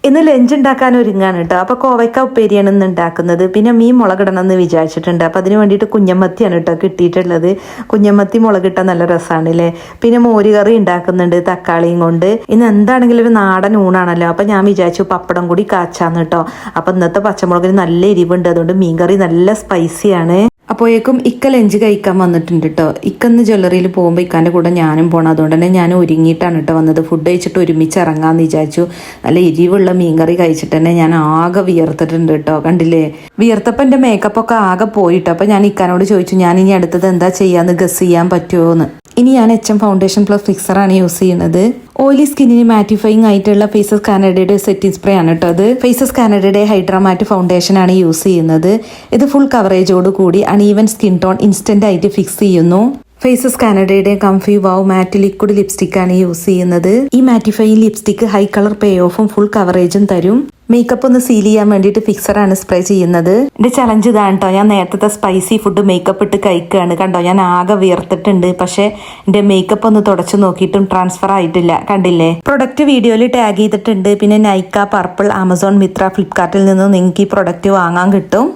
ഇന്ന് ലഞ്ച് ഉണ്ടാക്കാൻ ഒരുങ്ങാണ് കേട്ടോ. അപ്പോൾ കോവയ്ക്ക ഉപ്പേരിയാണ് ഇന്ന് ഉണ്ടാക്കുന്നത്. പിന്നെ മീൻ മുളകിടണം എന്ന് വിചാരിച്ചിട്ടുണ്ട്. അപ്പോൾ അതിന് വേണ്ടിയിട്ട് കുഞ്ഞമ്മത്തിയാണ് കേട്ടോ കിട്ടിയിട്ടുള്ളത്. കുഞ്ഞമ്മത്തി മുളകിട്ടാൽ നല്ല രസമാണ് അല്ലേ. പിന്നെ മോരുകറി ഉണ്ടാക്കുന്നുണ്ട് തക്കാളിയും കൊണ്ട്. ഇന്ന് എന്താണെങ്കിലും ഒരു നാടൻ ഊണാണല്ലോ. അപ്പോൾ ഞാൻ വിചാരിച്ചു പപ്പടം കൂടി കാച്ചാന്ന് കേട്ടോ. അപ്പോൾ ഇന്നത്തെ പച്ചമുളകിന് നല്ല എരിവുണ്ട്, അതുകൊണ്ട് മീൻകറി നല്ല സ്പൈസിയാണ്. അപ്പോഴേക്കും ഇക്ക ലഞ്ച് കഴിക്കാൻ വന്നിട്ടുണ്ട് കേട്ടോ. ഇക്കന്ന് ജ്വല്ലറിയിൽ പോകുമ്പോൾ ഇക്കാൻ്റെ കൂടെ ഞാനും പോകണം. അതുകൊണ്ട് തന്നെ ഞാൻ ഒരുങ്ങിയിട്ടാണ് കേട്ടോ വന്നത്. ഫുഡ് കഴിച്ചിട്ട് ഒരുമിച്ച് ഇറങ്ങാമെന്ന് വിചാരിച്ചു. നല്ല എരിവുള്ള മീൻകറി കഴിച്ചിട്ട് തന്നെ ഞാൻ ആകെ വിയർത്തിട്ടുണ്ട് കേട്ടോ. കണ്ടില്ലേ, വിയർത്തപ്പം എൻ്റെ മേക്കപ്പൊക്കെ ആകെ പോയിട്ടോ. അപ്പോൾ ഞാൻ ഇക്കാനോട് ചോദിച്ചു ഞാൻ ഇനി അടുത്തത് എന്താ ചെയ്യാന്ന് ഗസ് ചെയ്യാൻ പറ്റുമോ എന്ന്. ഇനി ഞാൻ HM ഫൗണ്ടേഷൻ പ്ലസ് ഫിക്സറാണ് യൂസ് ചെയ്യുന്നത്. ഓയിലി സ്കിന്നിന് മാറ്റിഫൈങ് ആയിട്ടുള്ള ഫേസസ് കാനഡയുടെ സെറ്റിംഗ് സ്പ്രേ ആണ് കേട്ടോ. അത് ഫേസസ് കാനഡയുടെ ഹൈഡ്രാ മാറ്റ് ഫൗണ്ടേഷൻ ആണ് യൂസ് ചെയ്യുന്നത്. ഇത് ഫുൾ കവറേജോട് കൂടി അൺഈവൻ സ്കിൻ ടോൺ ഇൻസ്റ്റന്റ് ആയിട്ട് ഫിക്സ് ചെയ്യുന്നു. ഫേസസ് കാനഡയുടെ കംഫി വാവ് മാറ്റ് ലിക്വിഡ് ലിപ്സ്റ്റിക് ആണ് യൂസ് ചെയ്യുന്നത്. ഈ മാറ്റിഫൈങ് ലിപ്സ്റ്റിക് ഹൈ കളർ പേ ഓഫും ഫുൾ കവറേജും തരും. മേക്കപ്പ് ഒന്ന് സീൽ ചെയ്യാൻ വേണ്ടിയിട്ട് ഫിക്സറാണ് സ്പ്രേ ചെയ്യുന്നത്. എൻ്റെ ചലഞ്ച് ഇതാണ് കേട്ടോ. ഞാൻ നേരത്തെ സ്പൈസി ഫുഡ് മേക്കപ്പ് ഇട്ട് കഴിക്കുകയാണ്. കണ്ടോ, ഞാൻ ആകെ വിയർത്തിട്ടുണ്ട്. പക്ഷേ എൻ്റെ മേക്കപ്പ് ഒന്ന് തുടച്ചു നോക്കിയിട്ടും ട്രാൻസ്ഫർ ആയിട്ടില്ല. കണ്ടില്ലേ, പ്രൊഡക്റ്റ് വീഡിയോയിൽ ടാഗ് ചെയ്തിട്ടുണ്ട്. പിന്നെ നൈക്ക, പർപ്പിൾ, ആമസോൺ, മിത്ര, ഫ്ലിപ്കാർട്ടിൽ നിന്നും നിങ്ങൾക്ക് ഈ പ്രൊഡക്റ്റ് വാങ്ങാൻ കിട്ടും.